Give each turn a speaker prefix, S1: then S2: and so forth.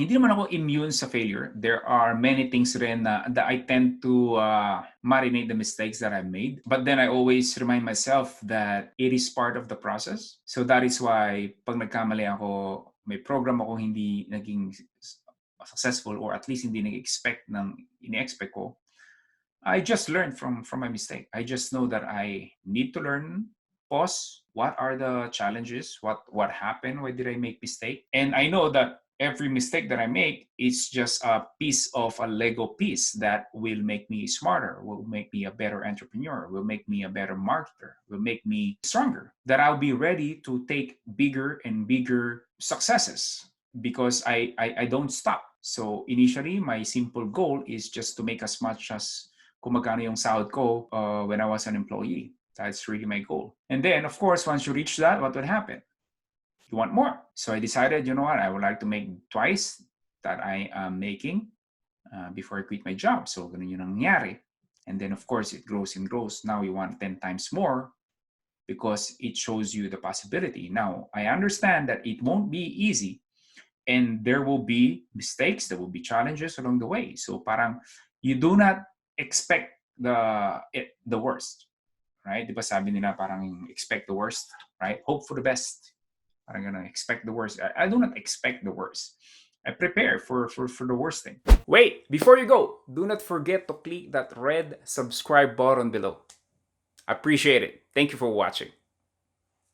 S1: hindi naman ako immune sa failure. There are many things rin that I tend to marinate the mistakes that I've made. But then I always remind myself that it is part of the process. So that is why pag nagkamali ako, may program ako hindi naging successful or at least hindi nag-expect ng ini-expect ko, I just learned from my mistake. I just know that I need to learn, pause, what are the challenges, what happened, why did I make mistake? And I know that every mistake that I make is just a piece of a Lego piece that will make me smarter, will make me a better entrepreneur, will make me a better marketer, will make me stronger, that I'll be ready to take bigger and bigger successes because I don't stop. So initially, my simple goal is just to make as much as kung magkano yung sahod ko when I was an employee. That's really my goal. And then, of course, once you reach that, what would happen? You want more. So I decided, you know what, I would like to make twice that I am making before I quit my job. So ganun yung nangyari. And then, of course, it grows and grows. Now you want 10 times more because it shows you the possibility. Now, I understand that it won't be easy and there will be mistakes, there will be challenges along the way. So parang you do not expect the worst, right? Di ba sabi nila parang expect the worst, right? Hope for the best. Parang gonna expect the worst. I do not expect the worst. I prepare for the worst thing. Wait, before you go, do not forget to click that red subscribe button below. Appreciate it. Thank you for watching.